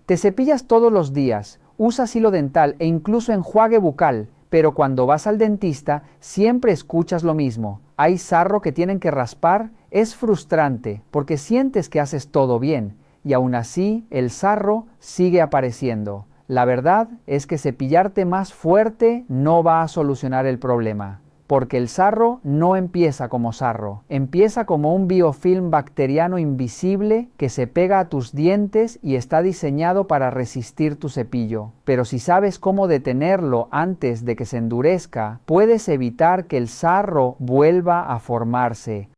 Te cepillas todos los días, usas hilo dental e incluso enjuague bucal, pero cuando vas al dentista siempre escuchas lo mismo. Hay sarro que tienen que raspar. Es frustrante porque sientes que haces todo bien y aún así el sarro sigue apareciendo. La verdad es que cepillarte más fuerte no va a solucionar el problema, porque el sarro no empieza como sarro, empieza como un biofilm bacteriano invisible que se pega a tus dientes y está diseñado para resistir tu cepillo. Pero si sabes cómo detenerlo antes de que se endurezca, puedes evitar que el sarro vuelva a formarse.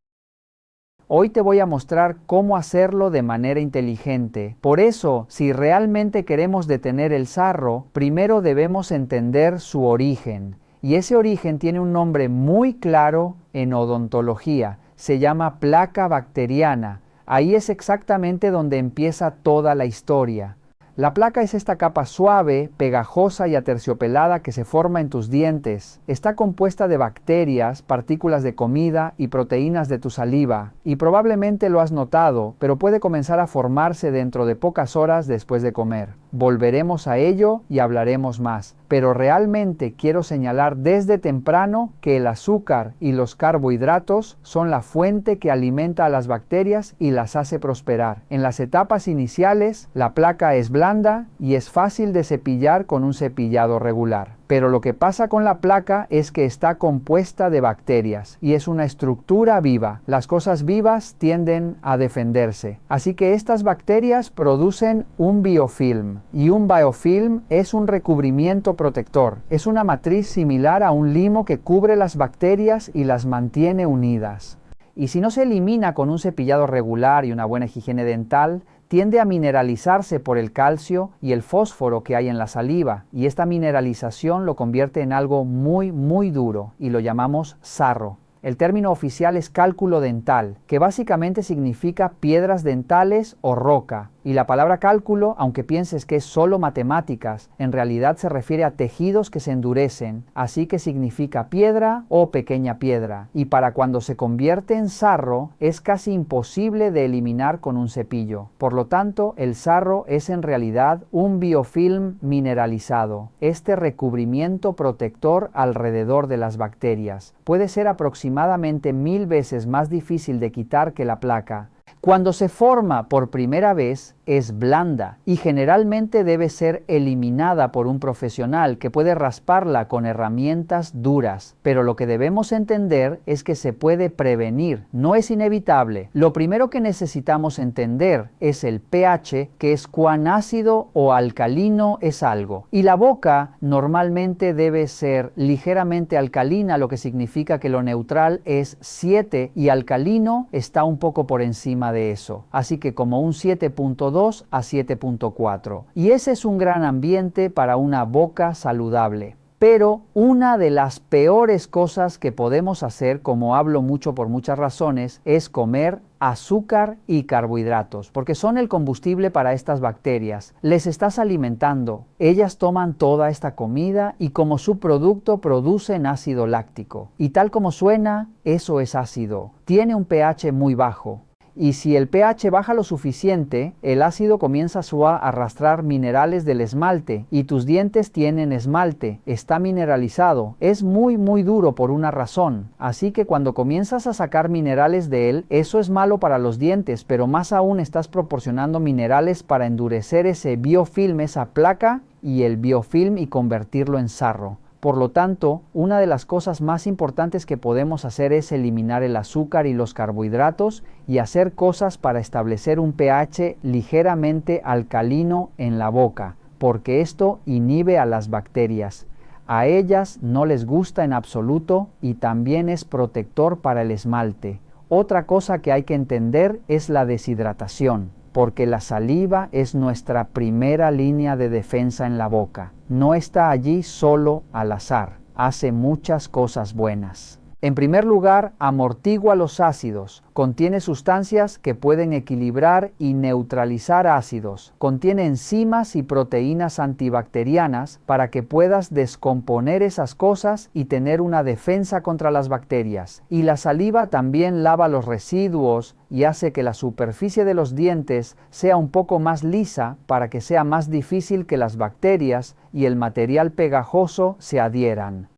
Hoy te voy a mostrar cómo hacerlo de manera inteligente. Por eso, si realmente queremos detener el sarro, primero debemos entender su origen. Y ese origen tiene un nombre muy claro en odontología. Se llama placa bacteriana. Ahí es exactamente donde empieza toda la historia. La placa es esta capa suave, pegajosa y aterciopelada que se forma en tus dientes. Está compuesta de bacterias, partículas de comida y proteínas de tu saliva. Y probablemente lo has notado, pero puede comenzar a formarse dentro de pocas horas después de comer. Volveremos a ello y hablaremos más. Pero realmente quiero señalar desde temprano que el azúcar y los carbohidratos son la fuente que alimenta a las bacterias y las hace prosperar. En las etapas iniciales, la placa es blanda y es fácil de cepillar con un cepillado regular. Pero lo que pasa con la placa es que está compuesta de bacterias y es una estructura viva. Las cosas vivas tienden a defenderse. Así que estas bacterias producen un biofilm y un biofilm es un recubrimiento protector. Es una matriz similar a un limo que cubre las bacterias y las mantiene unidas. Y si no se elimina con un cepillado regular y una buena higiene dental, tiende a mineralizarse por el calcio y el fósforo que hay en la saliva, y esta mineralización lo convierte en algo muy duro y lo llamamos sarro. El término oficial es cálculo dental, que básicamente significa piedras dentales o roca. Y la palabra cálculo, aunque pienses que es solo matemáticas, en realidad se refiere a tejidos que se endurecen, así que significa piedra o pequeña piedra. Y para cuando se convierte en sarro, es casi imposible de eliminar con un cepillo. Por lo tanto, el sarro es en realidad un biofilm mineralizado, este recubrimiento protector alrededor de las bacterias. Puede ser aproximadamente 1000 veces más difícil de quitar que la placa. Cuando se forma por primera vez, es blanda y generalmente debe ser eliminada por un profesional que puede rasparla con herramientas duras. Pero lo que debemos entender es que se puede prevenir, no es inevitable. Lo primero que necesitamos entender es el pH, que es cuán ácido o alcalino es algo. Y la boca normalmente debe ser ligeramente alcalina, lo que significa que lo neutral es 7 y alcalino está un poco por encima de eso. Así que como un 7.2 a 7.4. Y ese es un gran ambiente para una boca saludable. Pero una de las peores cosas que podemos hacer, como hablo mucho por muchas razones, es comer azúcar y carbohidratos, porque son el combustible para estas bacterias. Les estás alimentando. Ellas toman toda esta comida y como subproducto producen ácido láctico. Y tal como suena, eso es ácido. Tiene un pH muy bajo. Y si el pH baja lo suficiente, el ácido comienza a arrastrar minerales del esmalte y tus dientes tienen esmalte, está mineralizado, es muy duro por una razón. Así que cuando comienzas a sacar minerales de él, eso es malo para los dientes, pero más aún estás proporcionando minerales para endurecer ese biofilm, esa placa y el biofilm y convertirlo en sarro. Por lo tanto, una de las cosas más importantes que podemos hacer es eliminar el azúcar y los carbohidratos y hacer cosas para establecer un pH ligeramente alcalino en la boca, porque esto inhibe a las bacterias. A ellas no les gusta en absoluto y también es protector para el esmalte. Otra cosa que hay que entender es la deshidratación, porque la saliva es nuestra primera línea de defensa en la boca. No está allí solo al azar, hace muchas cosas buenas. En primer lugar, amortigua los ácidos. Contiene sustancias que pueden equilibrar y neutralizar ácidos. Contiene enzimas y proteínas antibacterianas para que puedas descomponer esas cosas y tener una defensa contra las bacterias. Y la saliva también lava los residuos y hace que la superficie de los dientes sea un poco más lisa para que sea más difícil que las bacterias y el material pegajoso se adhieran.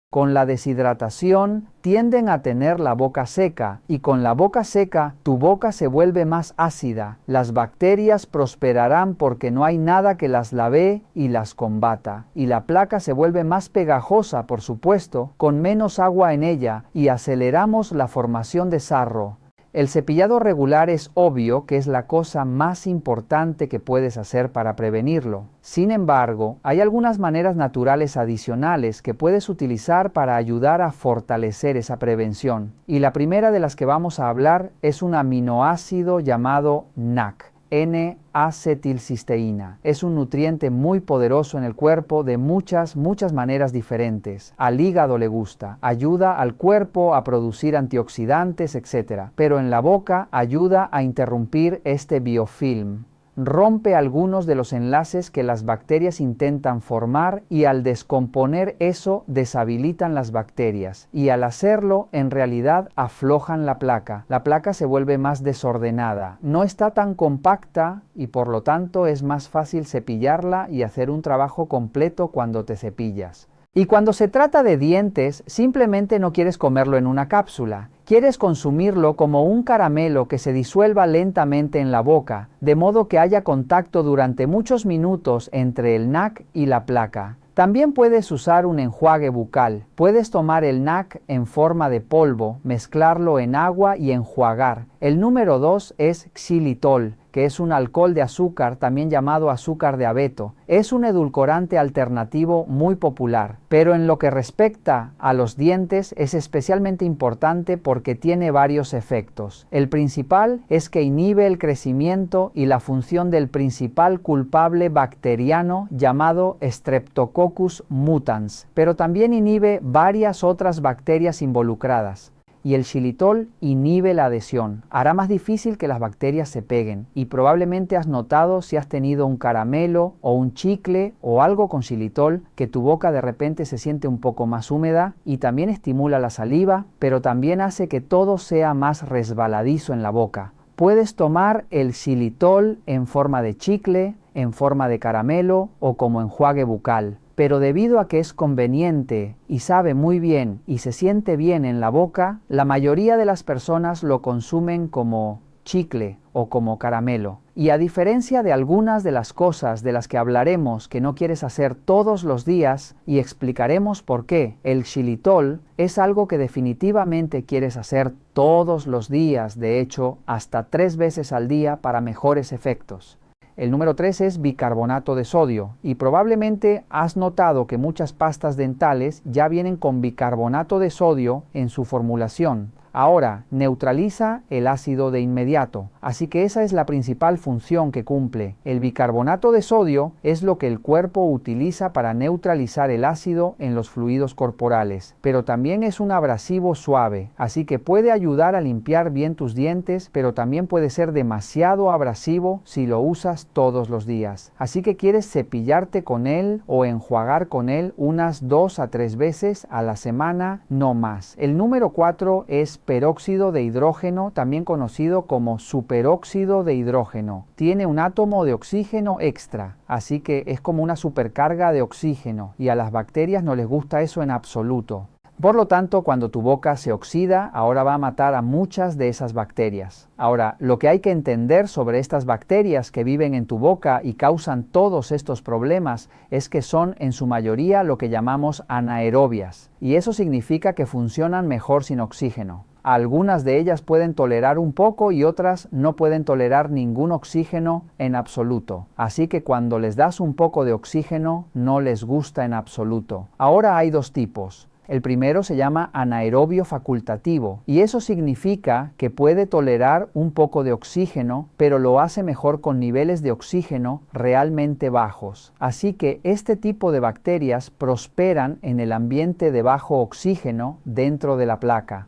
Con la deshidratación tienden a tener la boca seca y con la boca seca tu boca se vuelve más ácida. Las bacterias prosperarán porque no hay nada que las lave y las combata. Y la placa se vuelve más pegajosa, por supuesto, con menos agua en ella y aceleramos la formación de sarro. El cepillado regular es obvio que es la cosa más importante que puedes hacer para prevenirlo. Sin embargo, hay algunas maneras naturales adicionales que puedes utilizar para ayudar a fortalecer esa prevención. Y la primera de las que vamos a hablar es un aminoácido llamado NAC. N-acetilcisteína. Es un nutriente muy poderoso en el cuerpo de muchas maneras diferentes. Al hígado le gusta, ayuda al cuerpo a producir antioxidantes, etc. Pero en la boca ayuda a interrumpir este biofilm. Rompe algunos de los enlaces que las bacterias intentan formar y al descomponer eso deshabilitan las bacterias y al hacerlo en realidad aflojan la placa. La placa se vuelve más desordenada, no está tan compacta y por lo tanto es más fácil cepillarla y hacer un trabajo completo cuando te cepillas. Y cuando se trata de dientes, simplemente no quieres comerlo en una cápsula. Quieres consumirlo como un caramelo que se disuelva lentamente en la boca, de modo que haya contacto durante muchos minutos entre el NAC y la placa. También puedes usar un enjuague bucal. Puedes tomar el NAC en forma de polvo, mezclarlo en agua y enjuagar. El número 2 es xilitol, que es un alcohol de azúcar, también llamado azúcar de abeto. Es un edulcorante alternativo muy popular, pero en lo que respecta a los dientes es especialmente importante porque tiene varios efectos. El principal es que inhibe el crecimiento y la función del principal culpable bacteriano llamado Streptococcus mutans, pero también inhibe varias otras bacterias involucradas. Y el xilitol inhibe la adhesión, hará más difícil que las bacterias se peguen y probablemente has notado si has tenido un caramelo o un chicle o algo con xilitol que tu boca de repente se siente un poco más húmeda y también estimula la saliva, pero también hace que todo sea más resbaladizo en la boca. Puedes tomar el xilitol en forma de chicle, en forma de caramelo o como enjuague bucal. Pero debido a que es conveniente y sabe muy bien y se siente bien en la boca, la mayoría de las personas lo consumen como chicle o como caramelo. Y a diferencia de algunas de las cosas de las que hablaremos que no quieres hacer todos los días y explicaremos por qué, el xilitol es algo que definitivamente quieres hacer todos los días, de hecho hasta 3 veces al día para mejores efectos. El número 3 es bicarbonato de sodio y probablemente has notado que muchas pastas dentales ya vienen con bicarbonato de sodio en su formulación. Ahora, neutraliza el ácido de inmediato, así que esa es la principal función que cumple. El bicarbonato de sodio es lo que el cuerpo utiliza para neutralizar el ácido en los fluidos corporales, pero también es un abrasivo suave, así que puede ayudar a limpiar bien tus dientes, pero también puede ser demasiado abrasivo si lo usas todos los días. Así que quieres cepillarte con él o enjuagar con él unas 2 a 3 veces a la semana, no más. El número 4 es peróxido de hidrógeno, también conocido como superóxido de hidrógeno. Tiene un átomo de oxígeno extra, así que es como una supercarga de oxígeno y a las bacterias no les gusta eso en absoluto. Por lo tanto, cuando tu boca se oxida, ahora va a matar a muchas de esas bacterias. Ahora, lo que hay que entender sobre estas bacterias que viven en tu boca y causan todos estos problemas es que son en su mayoría lo que llamamos anaerobias, y eso significa que funcionan mejor sin oxígeno. Algunas de ellas pueden tolerar un poco y otras no pueden tolerar ningún oxígeno en absoluto. Así que cuando les das un poco de oxígeno, no les gusta en absoluto. Ahora hay 2 tipos. El primero se llama anaerobio facultativo y eso significa que puede tolerar un poco de oxígeno, pero lo hace mejor con niveles de oxígeno realmente bajos. Así que este tipo de bacterias prosperan en el ambiente de bajo oxígeno dentro de la placa.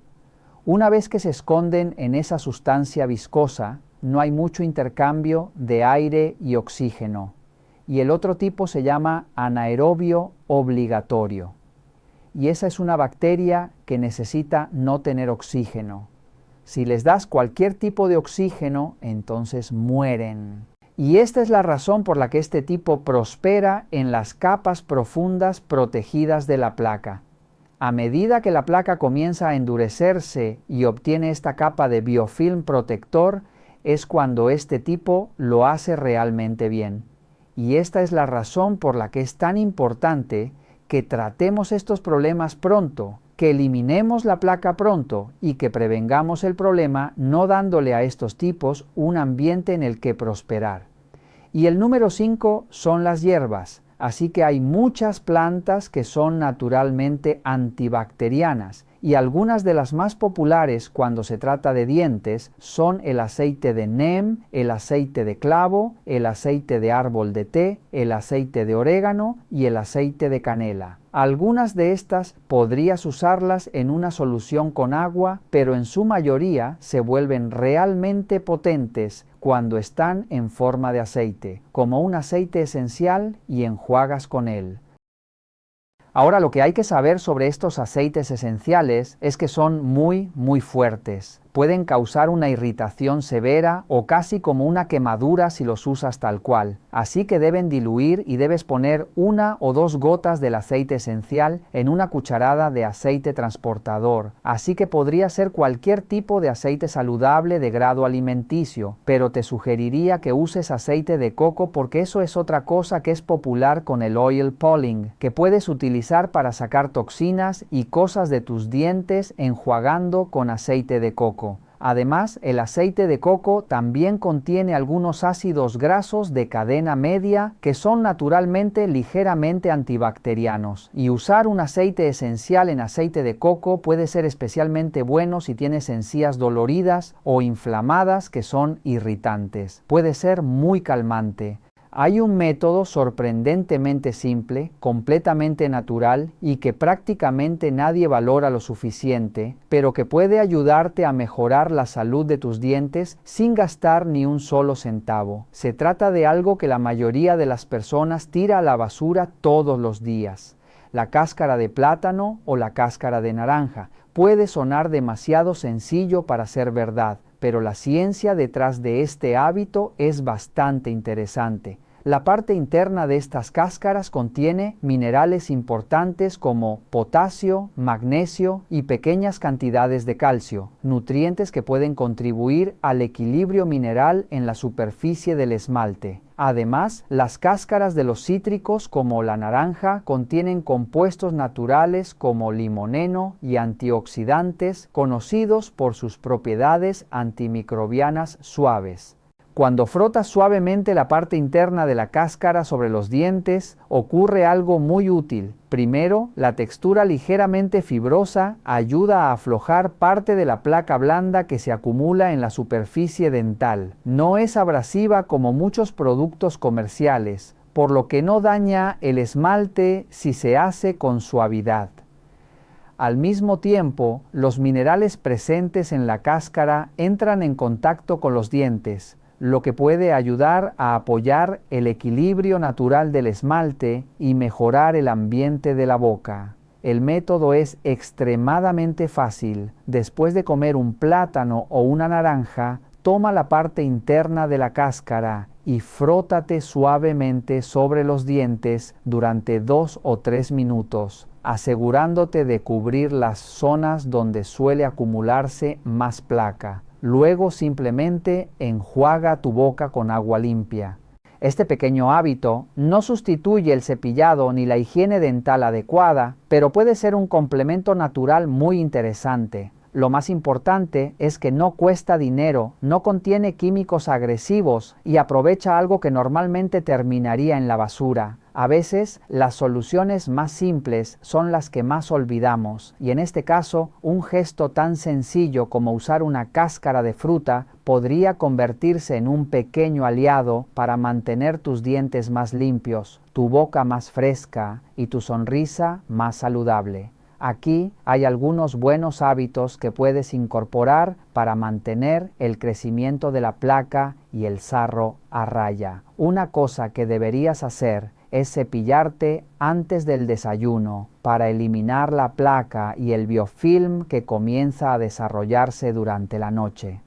Una vez que se esconden en esa sustancia viscosa, no hay mucho intercambio de aire y oxígeno. Y el otro tipo se llama anaerobio obligatorio. Y esa es una bacteria que necesita no tener oxígeno. Si les das cualquier tipo de oxígeno, entonces mueren. Y esta es la razón por la que este tipo prospera en las capas profundas protegidas de la placa. A medida que la placa comienza a endurecerse y obtiene esta capa de biofilm protector, es cuando este tipo lo hace realmente bien. Y esta es la razón por la que es tan importante que tratemos estos problemas pronto, que eliminemos la placa pronto y que prevengamos el problema no dándole a estos tipos un ambiente en el que prosperar. Y el número 5 son las hierbas. Así que hay muchas plantas que son naturalmente antibacterianas y algunas de las más populares cuando se trata de dientes son el aceite de neem, el aceite de clavo, el aceite de árbol de té, el aceite de orégano y el aceite de canela. Algunas de estas podrías usarlas en una solución con agua, pero en su mayoría se vuelven realmente potentes cuando están en forma de aceite, como un aceite esencial y enjuagas con él. Ahora lo que hay que saber sobre estos aceites esenciales es que son muy fuertes. Pueden causar una irritación severa o casi como una quemadura si los usas tal cual. Así que deben diluir y debes poner 1 o 2 gotas del aceite esencial en una cucharada de aceite transportador. Así que podría ser cualquier tipo de aceite saludable de grado alimenticio, pero te sugeriría que uses aceite de coco porque eso es otra cosa que es popular con el oil pulling, que puedes utilizar para sacar toxinas y cosas de tus dientes enjuagando con aceite de coco. Además, el aceite de coco también contiene algunos ácidos grasos de cadena media que son naturalmente ligeramente antibacterianos. Y usar un aceite esencial en aceite de coco puede ser especialmente bueno si tienes encías doloridas o inflamadas que son irritantes. Puede ser muy calmante. Hay un método sorprendentemente simple, completamente natural y que prácticamente nadie valora lo suficiente, pero que puede ayudarte a mejorar la salud de tus dientes sin gastar ni un solo centavo. Se trata de algo que la mayoría de las personas tira a la basura todos los días. La cáscara de plátano o la cáscara de naranja. Puede sonar demasiado sencillo para ser verdad, pero la ciencia detrás de este hábito es bastante interesante. La parte interna de estas cáscaras contiene minerales importantes como potasio, magnesio y pequeñas cantidades de calcio, nutrientes que pueden contribuir al equilibrio mineral en la superficie del esmalte. Además, las cáscaras de los cítricos como la naranja contienen compuestos naturales como limoneno y antioxidantes conocidos por sus propiedades antimicrobianas suaves. Cuando frotas suavemente la parte interna de la cáscara sobre los dientes, ocurre algo muy útil. Primero, la textura ligeramente fibrosa ayuda a aflojar parte de la placa blanda que se acumula en la superficie dental. No es abrasiva como muchos productos comerciales, por lo que no daña el esmalte si se hace con suavidad. Al mismo tiempo, los minerales presentes en la cáscara entran en contacto con los dientes, lo que puede ayudar a apoyar el equilibrio natural del esmalte y mejorar el ambiente de la boca. El método es extremadamente fácil. Después de comer un plátano o una naranja, toma la parte interna de la cáscara y frótate suavemente sobre los dientes durante 2 o 3 minutos, asegurándote de cubrir las zonas donde suele acumularse más placa. Luego simplemente enjuaga tu boca con agua limpia. Este pequeño hábito no sustituye el cepillado ni la higiene dental adecuada, pero puede ser un complemento natural muy interesante. Lo más importante es que no cuesta dinero, no contiene químicos agresivos y aprovecha algo que normalmente terminaría en la basura. A veces las soluciones más simples son las que más olvidamos, y en este caso un gesto tan sencillo como usar una cáscara de fruta podría convertirse en un pequeño aliado para mantener tus dientes más limpios, tu boca más fresca y tu sonrisa más saludable. Aquí hay algunos buenos hábitos que puedes incorporar para mantener el crecimiento de la placa y el sarro a raya. Una cosa que deberías hacer es cepillarte antes del desayuno para eliminar la placa y el biofilm que comienza a desarrollarse durante la noche.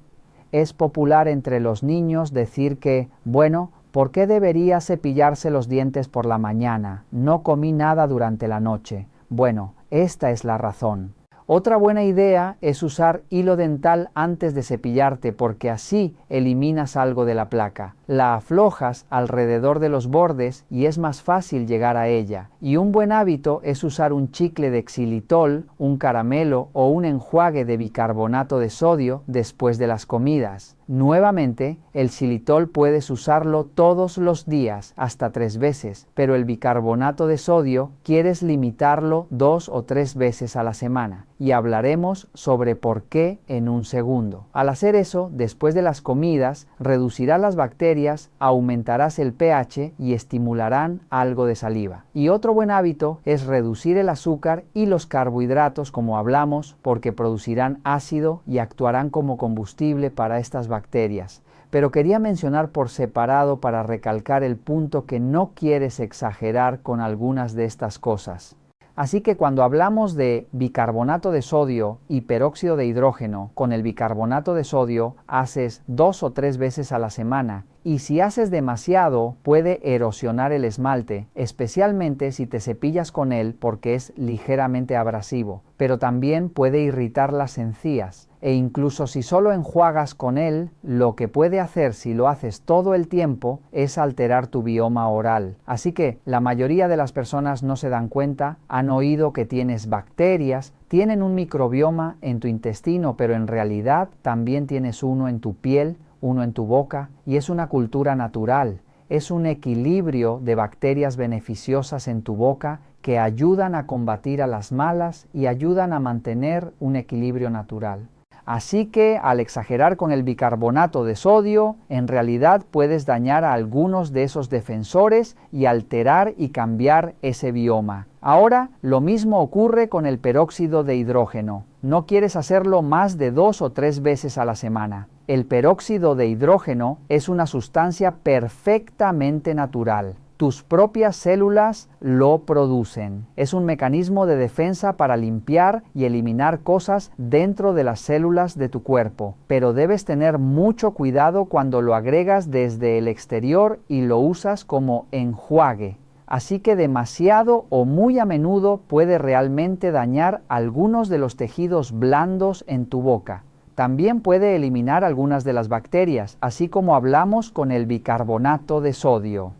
Es popular entre los niños decir que, bueno, ¿por qué debería cepillarse los dientes por la mañana? No comí nada durante la noche. Bueno, esta es la razón. Otra buena idea es usar hilo dental antes de cepillarte porque así eliminas algo de la placa. La aflojas alrededor de los bordes y es más fácil llegar a ella. Y un buen hábito es usar un chicle de xilitol, un caramelo o un enjuague de bicarbonato de sodio después de las comidas. Nuevamente, el xilitol puedes usarlo todos los días, hasta 3 veces, pero el bicarbonato de sodio quieres limitarlo 2 o 3 veces a la semana. Y hablaremos sobre por qué en un segundo. Al hacer eso, después de las comidas, reducirás las bacterias, aumentarás el pH y estimularán algo de saliva. Y otro buen hábito es reducir el azúcar y los carbohidratos, como hablamos, porque producirán ácido y actuarán como combustible para estas bacterias. Pero quería mencionar por separado para recalcar el punto que no quieres exagerar con algunas de estas cosas. Así que cuando hablamos de bicarbonato de sodio y peróxido de hidrógeno, con el bicarbonato de sodio haces 2 o 3 veces a la semana. Y si haces demasiado, puede erosionar el esmalte, especialmente si te cepillas con él porque es ligeramente abrasivo, pero también puede irritar las encías. E incluso si solo enjuagas con él, lo que puede hacer si lo haces todo el tiempo es alterar tu bioma oral. Así que la mayoría de las personas no se dan cuenta, han oído que tienes bacterias, tienen un microbioma en tu intestino, pero en realidad también tienes uno en tu piel, uno en tu boca, y es una cultura natural. Es un equilibrio de bacterias beneficiosas en tu boca que ayudan a combatir a las malas y ayudan a mantener un equilibrio natural. Así que al exagerar con el bicarbonato de sodio, en realidad puedes dañar a algunos de esos defensores y alterar y cambiar ese bioma. Ahora, lo mismo ocurre con el peróxido de hidrógeno. No quieres hacerlo más de 2 o 3 veces a la semana. El peróxido de hidrógeno es una sustancia perfectamente natural. Tus propias células lo producen. Es un mecanismo de defensa para limpiar y eliminar cosas dentro de las células de tu cuerpo. Pero debes tener mucho cuidado cuando lo agregas desde el exterior y lo usas como enjuague. Así que demasiado o muy a menudo puede realmente dañar algunos de los tejidos blandos en tu boca. También puede eliminar algunas de las bacterias, así como hablamos con el bicarbonato de sodio.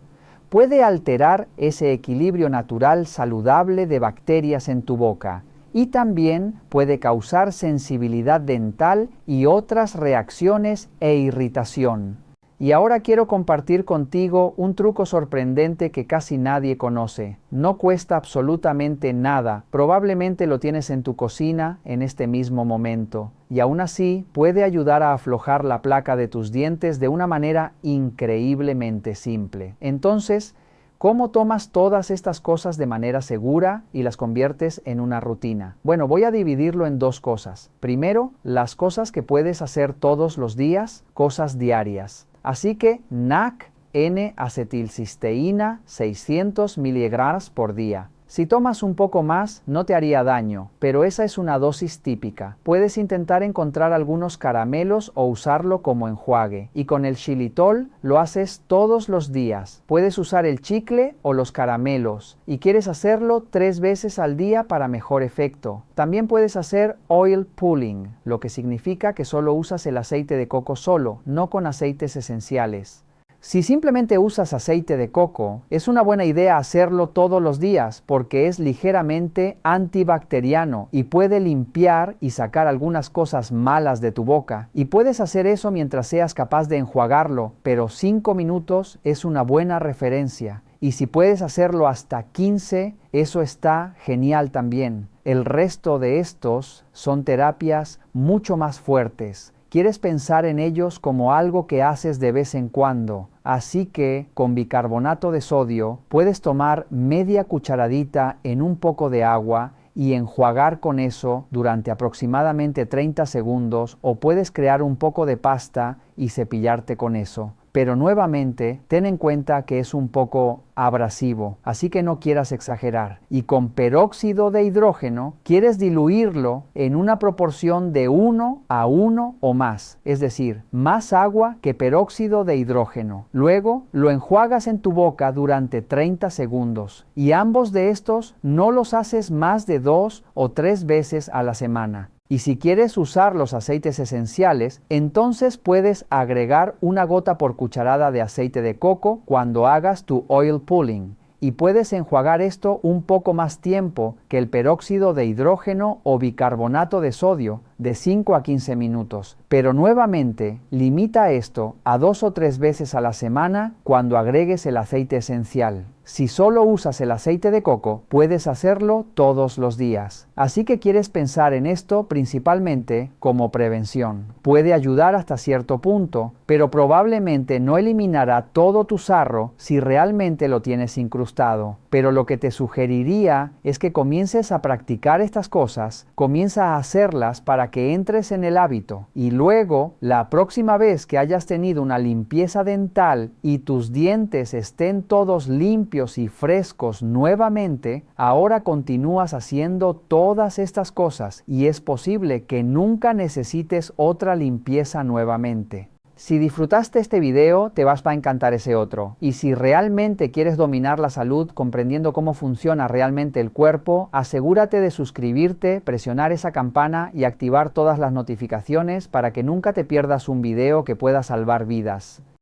Puede alterar ese equilibrio natural saludable de bacterias en tu boca y también puede causar sensibilidad dental y otras reacciones e irritación. Y ahora quiero compartir contigo un truco sorprendente que casi nadie conoce. No cuesta absolutamente nada, probablemente lo tienes en tu cocina en este mismo momento. Y aún así puede ayudar a aflojar la placa de tus dientes de una manera increíblemente simple. Entonces, ¿cómo tomas todas estas cosas de manera segura y las conviertes en una rutina? Bueno, voy a dividirlo en 2 cosas. Primero, las cosas que puedes hacer todos los días, cosas diarias. Así que NAC, N-acetilcisteína, 600 miligramos por día. Si tomas un poco más, no te haría daño, pero esa es una dosis típica. Puedes intentar encontrar algunos caramelos o usarlo como enjuague. Y con el xilitol lo haces todos los días. Puedes usar el chicle o los caramelos. Y quieres hacerlo 3 veces al día para mejor efecto. También puedes hacer oil pulling, lo que significa que solo usas el aceite de coco solo, no con aceites esenciales. Si simplemente usas aceite de coco, es una buena idea hacerlo todos los días porque es ligeramente antibacteriano y puede limpiar y sacar algunas cosas malas de tu boca. Y puedes hacer eso mientras seas capaz de enjuagarlo, pero 5 minutos es una buena referencia. Y si puedes hacerlo hasta 15, eso está genial también. El resto de estos son terapias mucho más fuertes. Quieres pensar en ellos como algo que haces de vez en cuando. Así que con bicarbonato de sodio puedes tomar media cucharadita en un poco de agua y enjuagar con eso durante aproximadamente 30 segundos, o puedes crear un poco de pasta y cepillarte con eso. Pero nuevamente, ten en cuenta que es un poco abrasivo, así que no quieras exagerar. Y con peróxido de hidrógeno, quieres diluirlo en una proporción de 1 a 1 o más, es decir, más agua que peróxido de hidrógeno. Luego, lo enjuagas en tu boca durante 30 segundos. Y ambos de estos no los haces más de 2 o 3 veces a la semana. Y si quieres usar los aceites esenciales, entonces puedes agregar una gota por cucharada de aceite de coco cuando hagas tu oil pulling. Y puedes enjuagar esto un poco más tiempo que el peróxido de hidrógeno o bicarbonato de sodio, de 5 a 15 minutos. Pero nuevamente, limita esto a 2 o 3 veces a la semana cuando agregues el aceite esencial. Si solo usas el aceite de coco, puedes hacerlo todos los días. Así que quieres pensar en esto principalmente como prevención. Puede ayudar hasta cierto punto, pero probablemente no eliminará todo tu sarro si realmente lo tienes incrustado. Pero lo que te sugeriría es que comiences a practicar estas cosas, comienza a hacerlas para que entres en el hábito, y luego, la próxima vez que hayas tenido una limpieza dental y tus dientes estén todos limpios y frescos nuevamente, ahora continúas haciendo todas estas cosas y es posible que nunca necesites otra limpieza nuevamente. Si disfrutaste este video, te vas a encantar ese otro. Y si realmente quieres dominar la salud comprendiendo cómo funciona realmente el cuerpo, asegúrate de suscribirte, presionar esa campana y activar todas las notificaciones para que nunca te pierdas un video que pueda salvar vidas.